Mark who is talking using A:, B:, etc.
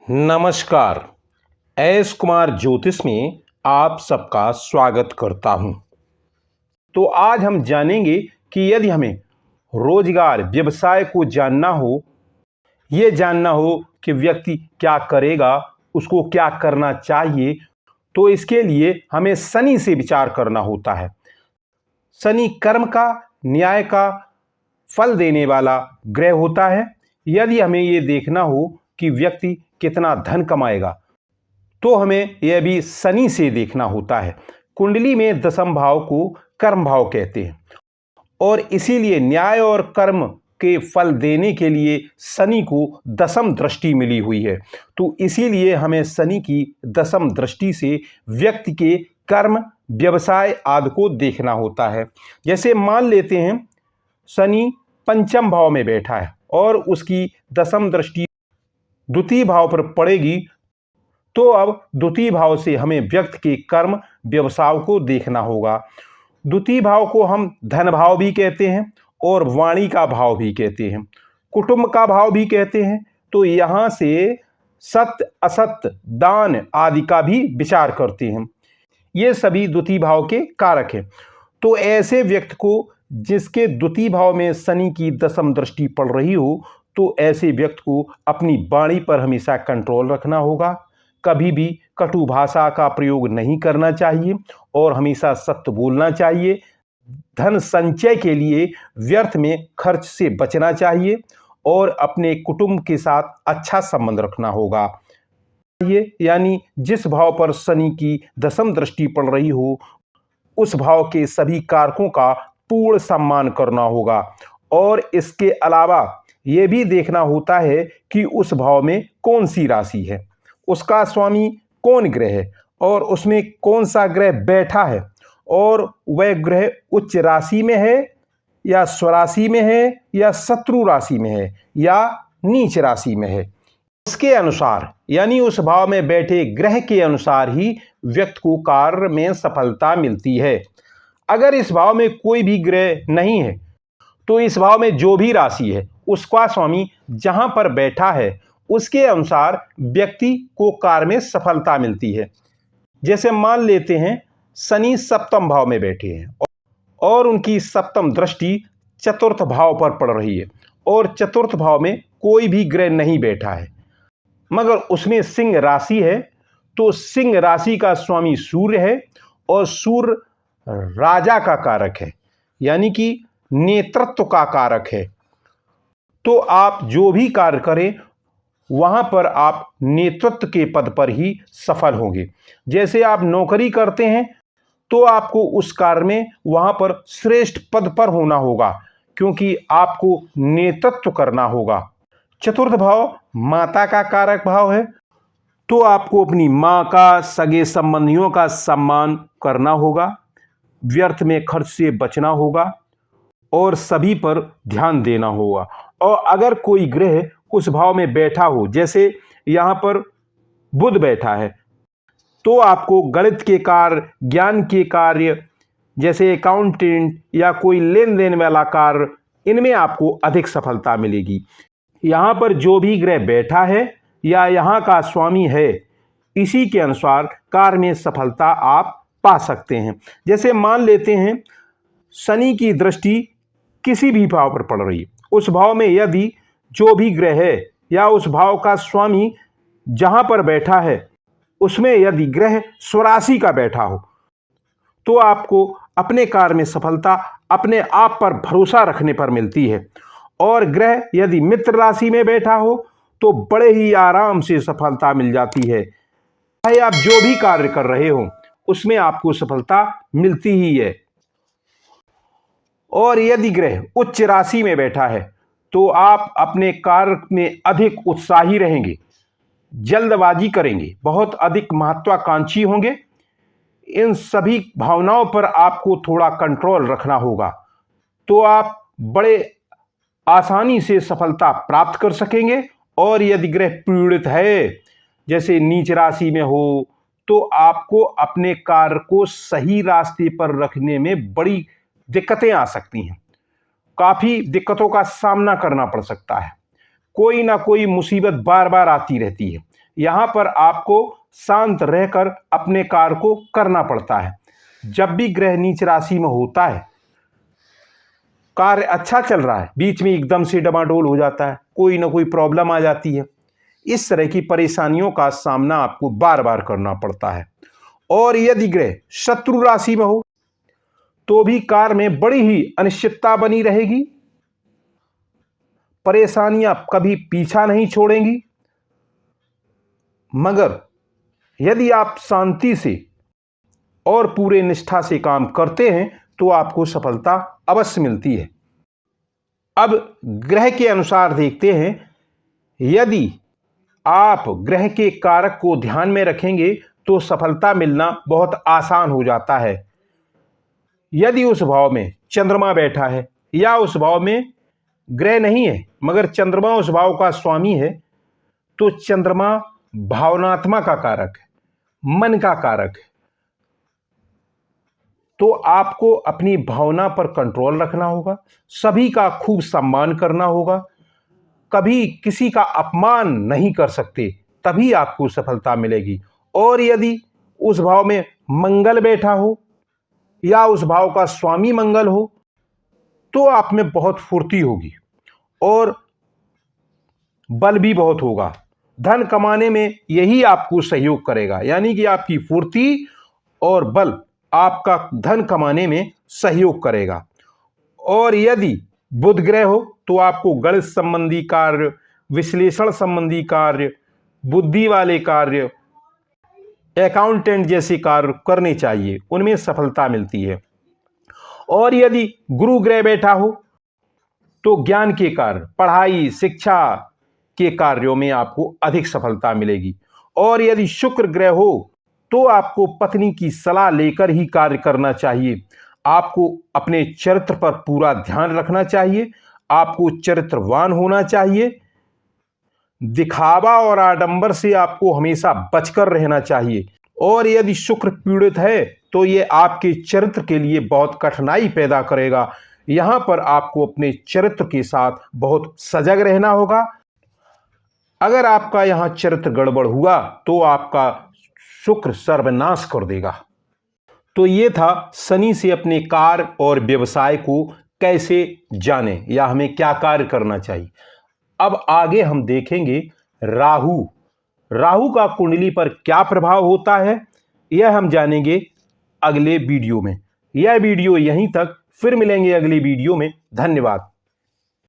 A: नमस्कार। एस कुमार ज्योतिष में आप सबका स्वागत करता हूं। तो आज हम जानेंगे कि यदि हमें रोजगार व्यवसाय को जानना हो, ये जानना हो कि व्यक्ति क्या करेगा, उसको क्या करना चाहिए, तो इसके लिए हमें शनि से विचार करना होता है। शनि कर्म का, न्याय का फल देने वाला ग्रह होता है। यदि हमें ये देखना हो कि व्यक्ति कितना धन कमाएगा, तो हमें यह भी शनि से देखना होता है। कुंडली में दशम भाव को कर्म भाव कहते हैं और इसीलिए न्याय और कर्म के फल देने के लिए शनि को दशम दृष्टि मिली हुई है। तो इसीलिए हमें शनि की दशम दृष्टि से व्यक्ति के कर्म, व्यवसाय आदि को देखना होता है। जैसे मान लेते हैं शनि पंचम भाव में बैठा है और उसकी दशम दृष्टि द्वितीय भाव पर पड़ेगी, तो अब द्वितीय भाव से हमें व्यक्ति के कर्म, व्यवसाय को देखना होगा। द्वितीय भाव को हम धन भाव भी कहते हैं और वाणी का भाव भी कहते हैं, कुटुंब का भाव भी कहते हैं। तो यहाँ से सत्य, असत्य, दान आदि का भी विचार करते हैं। ये सभी द्वितीय भाव के कारक हैं। तो ऐसे व्यक्ति को जिसके द्वितीय भाव में शनि की दशम दृष्टि पड़ रही हो, तो ऐसे व्यक्ति को अपनी वाणी पर हमेशा कंट्रोल रखना होगा। कभी भी कटु भाषा का प्रयोग नहीं करना चाहिए और हमेशा सत्य बोलना चाहिए। धन संचय के लिए व्यर्थ में खर्च से बचना चाहिए और अपने कुटुंब के साथ अच्छा संबंध रखना होगा। यानी जिस भाव पर शनि की दशम दृष्टि पड़ रही हो, उस भाव के सभी कारकों का पूर्ण सम्मान करना होगा। और इसके अलावा यह भी देखना होता है कि उस भाव में कौन सी राशि है, उसका स्वामी कौन ग्रह है और उसमें कौन सा ग्रह बैठा है, और वह ग्रह उच्च राशि में है या स्वराशि में है या शत्रु राशि में है या नीच राशि में है। उसके अनुसार यानी उस भाव में बैठे ग्रह के अनुसार ही व्यक्ति को कार्य में सफलता मिलती है। अगर इस भाव में कोई भी ग्रह नहीं है, तो इस भाव में जो भी राशि है उसका स्वामी जहां पर बैठा है उसके अनुसार व्यक्ति को कार्य में सफलता मिलती है। जैसे मान लेते हैं शनि सप्तम भाव में बैठे हैं और उनकी सप्तम दृष्टि चतुर्थ भाव पर पड़ रही है और चतुर्थ भाव में कोई भी ग्रह नहीं बैठा है, मगर उसमें सिंह राशि है। तो सिंह राशि का स्वामी सूर्य है और सूर्य राजा का कारक है, यानी कि नेतृत्व का कारक है। तो आप जो भी कार्य करें वहां पर आप नेतृत्व के पद पर ही सफल होंगे। जैसे आप नौकरी करते हैं तो आपको उस कार्य में वहां पर श्रेष्ठ पद पर होना होगा, क्योंकि आपको नेतृत्व करना होगा। चतुर्थ भाव माता का कारक भाव है, तो आपको अपनी मां का, सगे संबंधियों का सम्मान करना होगा, व्यर्थ में खर्च से बचना होगा और सभी पर ध्यान देना होगा। और अगर कोई ग्रह उस भाव में बैठा हो, जैसे यहाँ पर बुध बैठा है, तो आपको गणित के कार्य, ज्ञान के कार्य, जैसे अकाउंटेंट या कोई लेन देन वाला कार्य, इनमें आपको अधिक सफलता मिलेगी। यहाँ पर जो भी ग्रह बैठा है या यहाँ का स्वामी है, इसी के अनुसार कार्य में सफलता आप पा सकते हैं। जैसे मान लेते हैं शनि की दृष्टि किसी भी भाव पर पड़ रही है, उस भाव में यदि जो भी ग्रह है या उस भाव का स्वामी जहां पर बैठा है उसमें यदि ग्रह स्वराशि का बैठा हो, तो आपको अपने कार्य में सफलता अपने आप पर भरोसा रखने पर मिलती है। और ग्रह यदि मित्र राशि में बैठा हो तो बड़े ही आराम से सफलता मिल जाती है। चाहे आप जो भी कार्य कर रहे हो उसमें आपको सफलता मिलती ही है। और यदि ग्रह उच्च राशि में बैठा है तो आप अपने कार्य में अधिक उत्साही रहेंगे, जल्दबाजी करेंगे, बहुत अधिक महत्वाकांक्षी होंगे। इन सभी भावनाओं पर आपको थोड़ा कंट्रोल रखना होगा, तो आप बड़े आसानी से सफलता प्राप्त कर सकेंगे। और यदि ग्रह पीड़ित है, जैसे नीच राशि में हो, तो आपको अपने कार्य को सही रास्ते पर रखने में बड़ी दिक्कतें आ सकती हैं, काफी दिक्कतों का सामना करना पड़ सकता है। कोई ना कोई मुसीबत बार बार आती रहती है। यहाँ पर आपको शांत रहकर अपने कार्य को करना पड़ता है। जब भी ग्रह नीच राशि में होता है, कार्य अच्छा चल रहा है, बीच में एकदम से डमाडोल हो जाता है, कोई ना कोई प्रॉब्लम आ जाती है। इस तरह की परेशानियों का सामना आपको बार बार करना पड़ता है। और यदि ग्रह शत्रु राशि में हो तो भी कार्य में बड़ी ही अनिश्चितता बनी रहेगी, परेशानियां कभी पीछा नहीं छोड़ेंगी। मगर यदि आप शांति से और पूरे निष्ठा से काम करते हैं तो आपको सफलता अवश्य मिलती है। अब ग्रह के अनुसार देखते हैं, यदि आप ग्रह के कारक को ध्यान में रखेंगे तो सफलता मिलना बहुत आसान हो जाता है। यदि उस भाव में चंद्रमा बैठा है या उस भाव में ग्रह नहीं है मगर चंद्रमा उस भाव का स्वामी है, तो चंद्रमा भावनात्मा का कारक है, मन का कारक है। तो आपको अपनी भावना पर कंट्रोल रखना होगा, सभी का खूब सम्मान करना होगा, कभी किसी का अपमान नहीं कर सकते, तभी आपको सफलता मिलेगी। और यदि उस भाव में मंगल बैठा हो या उस भाव का स्वामी मंगल हो तो आप में बहुत फुर्ती होगी और बल भी बहुत होगा। धन कमाने में यही आपको सहयोग करेगा, यानी कि आपकी फुर्ती और बल आपका धन कमाने में सहयोग करेगा। और यदि बुध ग्रह हो तो आपको गणित संबंधी कार्य, विश्लेषण संबंधी कार्य, बुद्धि वाले कार्य, अकाउंटेंट जैसे कार्य करने चाहिए, उनमें सफलता मिलती है। और यदि गुरु ग्रह बैठा हो तो ज्ञान के कार्य, पढ़ाई, शिक्षा के कार्यों में आपको अधिक सफलता मिलेगी। और यदि शुक्र ग्रह हो तो आपको पत्नी की सलाह लेकर ही कार्य करना चाहिए। आपको अपने चरित्र पर पूरा ध्यान रखना चाहिए, आपको चरित्रवान होना चाहिए। दिखावा और आडंबर से आपको हमेशा बचकर रहना चाहिए। और यदि शुक्र पीड़ित है तो ये आपके चरित्र के लिए बहुत कठिनाई पैदा करेगा। यहां पर आपको अपने चरित्र के साथ बहुत सजग रहना होगा। अगर आपका यहां चरित्र गड़बड़ हुआ तो आपका शुक्र सर्वनाश कर देगा। तो ये था शनि से अपने कार्य और व्यवसाय को कैसे जानें या हमें क्या कार्य करना चाहिए। अब आगे हम देखेंगे राहु का कुंडली पर क्या प्रभाव होता है, यह हम जानेंगे अगले वीडियो में। यह वीडियो यहीं तक, फिर मिलेंगे अगले वीडियो में। धन्यवाद।